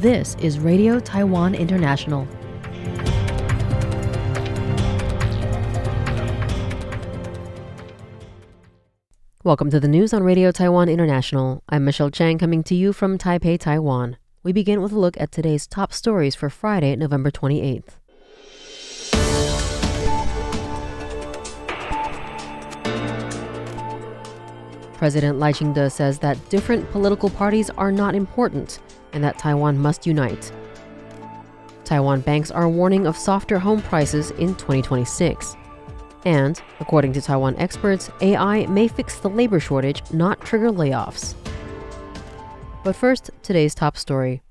This is Radio Taiwan International. Welcome to the news on Radio Taiwan International. I'm Michelle Chang coming to you from Taipei, Taiwan. We begin with a look at today's top stories for Friday, November 28th. President Lai Ching-te says that different political parties are not important and that Taiwan must unite. Taiwan banks are warning of softer home prices in 2026. And, according to Taiwan experts, AI may fix the labor shortage, not trigger layoffs. But first, today's top story.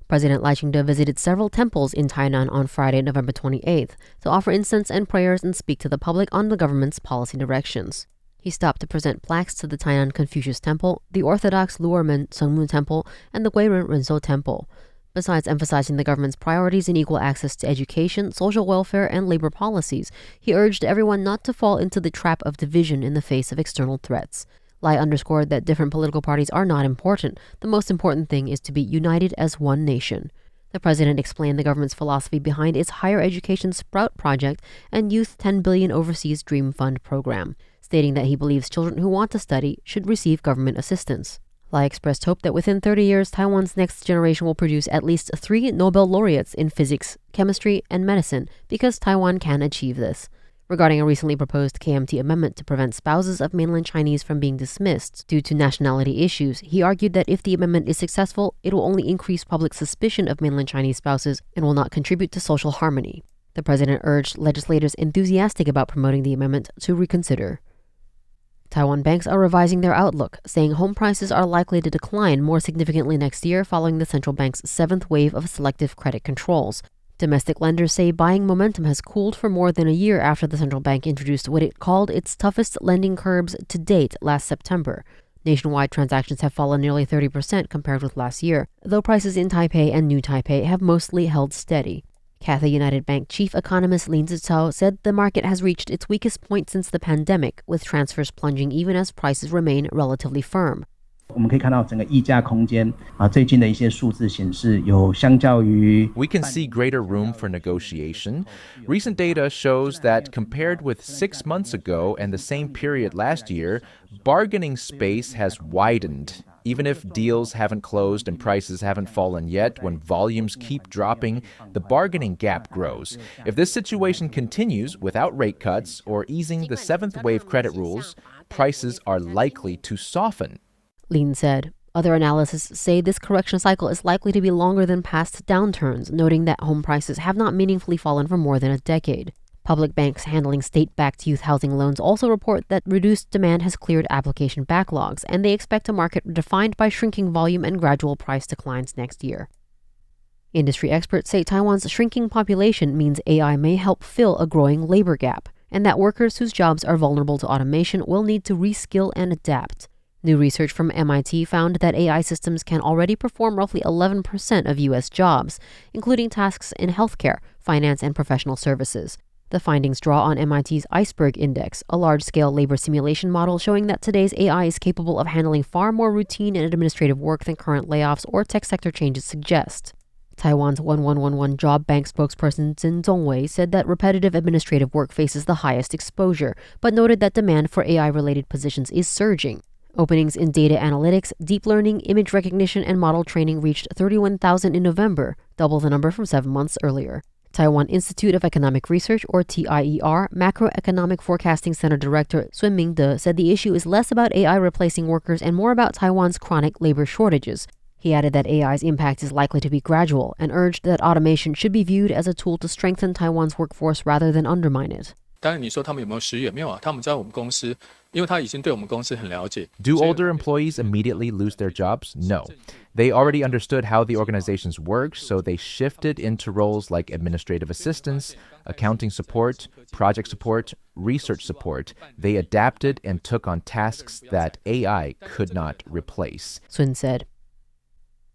President Lai Ching-te visited several temples in Tainan on Friday, November 28th, to offer incense and prayers and speak to the public on the government's policy directions. He stopped to present plaques to the Tainan Confucius Temple, the Orthodox Luomen Sengmu Temple, and the Guiren Renso Temple. Besides emphasizing the government's priorities in equal access to education, social welfare, and labor policies, he urged everyone not to fall into the trap of division in the face of external threats. Lai underscored that different political parties are not important. The most important thing is to be united as one nation. The president explained the government's philosophy behind its higher education Sprout project and Youth 10 Billion Overseas Dream Fund program, stating that he believes children who want to study should receive government assistance. Lai expressed hope that within 30 years, Taiwan's next generation will produce at least 3 Nobel laureates in physics, chemistry, and medicine because Taiwan can achieve this. Regarding a recently proposed KMT amendment to prevent spouses of mainland Chinese from being dismissed due to nationality issues, he argued that if the amendment is successful, it will only increase public suspicion of mainland Chinese spouses and will not contribute to social harmony. The president urged legislators enthusiastic about promoting the amendment to reconsider. Taiwan banks are revising their outlook, saying home prices are likely to decline more significantly next year following the central bank's 7th wave of selective credit controls. Domestic lenders say buying momentum has cooled for more than a year after the central bank introduced what it called its toughest lending curbs to date last September. Nationwide transactions have fallen nearly 30% compared with last year, though prices in Taipei and New Taipei have mostly held steady. Cathay United Bank chief economist Lin Zicao said the market has reached its weakest point since the pandemic, with transfers plunging even as prices remain relatively firm. We can see greater room for negotiation. Recent data shows that compared with 6 months ago and the same period last year, bargaining space has widened. Even if deals haven't closed and prices haven't fallen yet, when volumes keep dropping, the bargaining gap grows. If this situation continues without rate cuts or easing the 7th wave credit rules, prices are likely to soften. Lin said. Other analysts say this correction cycle is likely to be longer than past downturns, noting that home prices have not meaningfully fallen for more than a decade. Public banks handling state-backed youth housing loans also report that reduced demand has cleared application backlogs, and they expect a market defined by shrinking volume and gradual price declines next year. Industry experts say Taiwan's shrinking population means AI may help fill a growing labor gap, and that workers whose jobs are vulnerable to automation will need to reskill and adapt. New research from MIT found that AI systems can already perform roughly 11% of U.S. jobs, including tasks in healthcare, finance, and professional services. The findings draw on MIT's Iceberg Index, a large-scale labor simulation model showing that today's AI is capable of handling far more routine and administrative work than current layoffs or tech sector changes suggest. Taiwan's 1111 Job Bank spokesperson Zhen Zongwei said that repetitive administrative work faces the highest exposure, but noted that demand for AI-related positions is surging. Openings in data analytics, deep learning, image recognition, and model training reached 31,000 in November, double the number from 7 months earlier. Taiwan Institute of Economic Research, or TIER, Macroeconomic Forecasting Center Director Sun Mingde said the issue is less about AI replacing workers and more about Taiwan's chronic labor shortages. He added that AI's impact is likely to be gradual and urged that automation should be viewed as a tool to strengthen Taiwan's workforce rather than undermine it. Do older employees immediately lose their jobs? No. They already understood how the organizations work, so they shifted into roles like administrative assistance, accounting support, project support, research support. They adapted and took on tasks that AI could not replace, Sun said.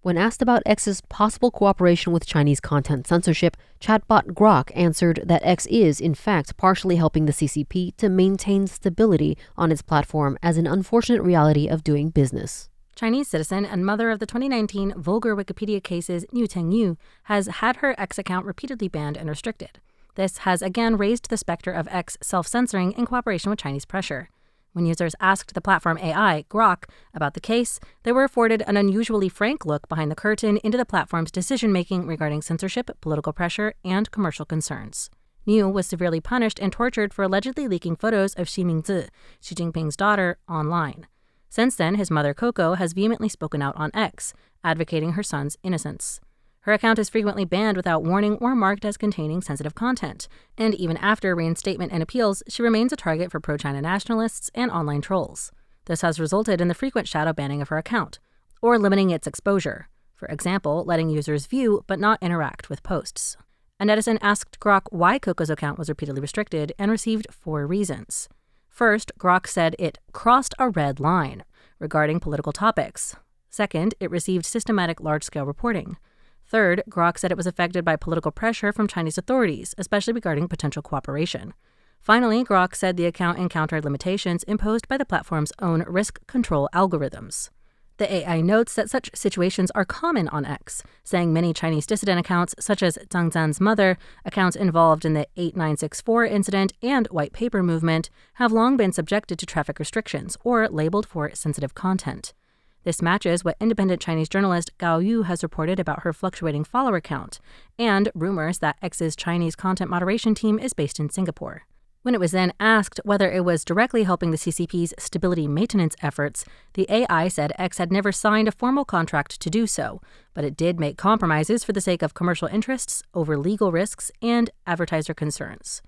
When asked about X's possible cooperation with Chinese content censorship, chatbot Grok answered that X is, in fact, partially helping the CCP to maintain stability on its platform as an unfortunate reality of doing business. Chinese citizen and mother of the 2019 vulgar Wikipedia cases Niu Tengyu has had her X account repeatedly banned and restricted. This has again raised the specter of X self-censoring in cooperation with Chinese pressure. When users asked the platform AI, Grok, about the case, they were afforded an unusually frank look behind the curtain into the platform's decision-making regarding censorship, political pressure, and commercial concerns. Niu was severely punished and tortured for allegedly leaking photos of Xi Mingzi, Xi Jinping's daughter, online. Since then, his mother Coco has vehemently spoken out on X, advocating her son's innocence. Her account is frequently banned without warning or marked as containing sensitive content, and even after reinstatement and appeals, she remains a target for pro-China nationalists and online trolls. This has resulted in the frequent shadow banning of her account, or limiting its exposure, for example, letting users view but not interact with posts. A netizen asked Grok why Coco's account was repeatedly restricted and received 4 reasons. First, Grok said it crossed a red line regarding political topics. Second, it received systematic large-scale reporting. Third, Grok said it was affected by political pressure from Chinese authorities, especially regarding potential cooperation. Finally, Grok said the account encountered limitations imposed by the platform's own risk control algorithms. The AI notes that such situations are common on X, saying many Chinese dissident accounts, such as Zhang Zan's mother, accounts involved in the 8964 incident and White Paper movement, have long been subjected to traffic restrictions or labeled for sensitive content. This matches what independent Chinese journalist Gao Yu has reported about her fluctuating follower count, and rumors that X's Chinese content moderation team is based in Singapore. When it was then asked whether it was directly helping the CCP's stability maintenance efforts, the AI said X had never signed a formal contract to do so, but it did make compromises for the sake of commercial interests, over legal risks, and advertiser concerns.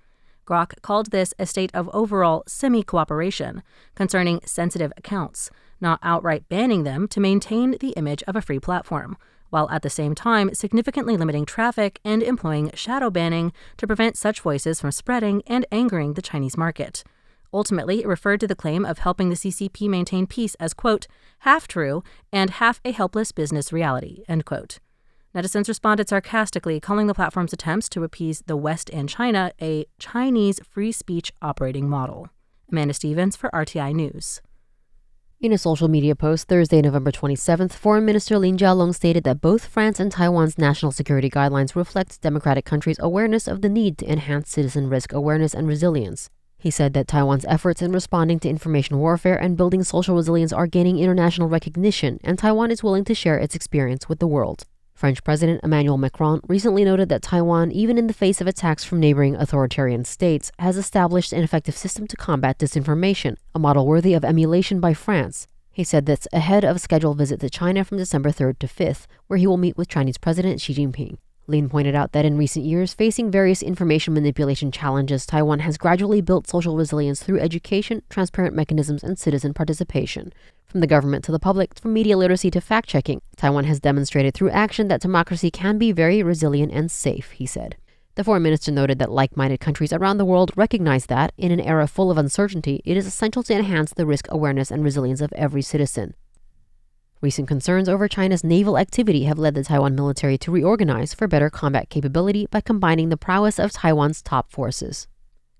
Grok called this a state of overall semi-cooperation concerning sensitive accounts, not outright banning them to maintain the image of a free platform, while at the same time significantly limiting traffic and employing shadow banning to prevent such voices from spreading and angering the Chinese market. Ultimately, it referred to the claim of helping the CCP maintain peace as, quote, half true and half a helpless business reality, end quote. Netizens responded sarcastically, calling the platform's attempts to appease the West and China a Chinese free speech operating model. Amanda Stevens for RTI News. In a social media post Thursday, November 27th, Foreign Minister Lin Jialong stated that both France and Taiwan's national security guidelines reflect democratic countries' awareness of the need to enhance citizen risk awareness and resilience. He said that Taiwan's efforts in responding to information warfare and building social resilience are gaining international recognition, and Taiwan is willing to share its experience with the world. French President Emmanuel Macron recently noted that Taiwan, even in the face of attacks from neighboring authoritarian states, has established an effective system to combat disinformation, a model worthy of emulation by France. He said this ahead of a scheduled visit to China from December 3rd to 5th, where he will meet with Chinese President Xi Jinping. Lin pointed out that in recent years, facing various information manipulation challenges, Taiwan has gradually built social resilience through education, transparent mechanisms, and citizen participation. From the government to the public, from media literacy to fact-checking, Taiwan has demonstrated through action that democracy can be very resilient and safe, he said. The foreign minister noted that like-minded countries around the world recognize that, in an era full of uncertainty, it is essential to enhance the risk awareness and resilience of every citizen. Recent concerns over China's naval activity have led the Taiwan military to reorganize for better combat capability by combining the prowess of Taiwan's top forces.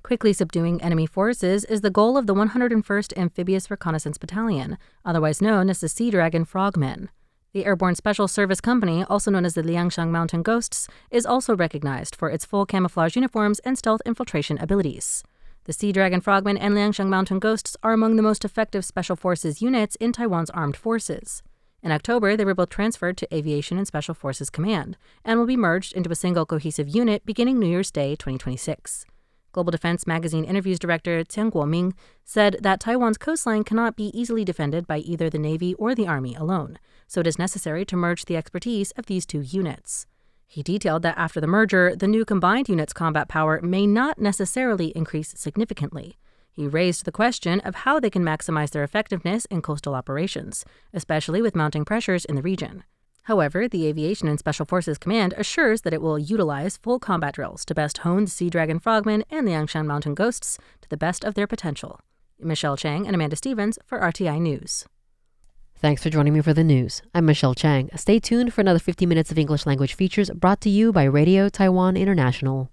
Quickly subduing enemy forces is the goal of the 101st Amphibious Reconnaissance Battalion, otherwise known as the Sea Dragon Frogmen. The Airborne Special Service Company, also known as the Liangshan Mountain Ghosts, is also recognized for its full camouflage uniforms and stealth infiltration abilities. The Sea Dragon Frogmen and Liangshan Mountain Ghosts are among the most effective Special Forces units in Taiwan's armed forces. In October, they were both transferred to Aviation and Special Forces Command and will be merged into a single cohesive unit beginning New Year's Day 2026. Global Defense Magazine interviews director Tian Guoming said that Taiwan's coastline cannot be easily defended by either the Navy or the Army alone, so it is necessary to merge the expertise of these two units. He detailed that after the merger, the new combined unit's combat power may not necessarily increase significantly. He raised the question of how they can maximize their effectiveness in coastal operations, especially with mounting pressures in the region. However, the Aviation and Special Forces Command assures that it will utilize full combat drills to best hone the Sea Dragon Frogmen and the Liangshan Mountain Ghosts to the best of their potential. Michelle Chang and Amanda Stevens for RTI News. Thanks for joining me for the news. I'm Michelle Chang. Stay tuned for another 50 minutes of English language features brought to you by Radio Taiwan International.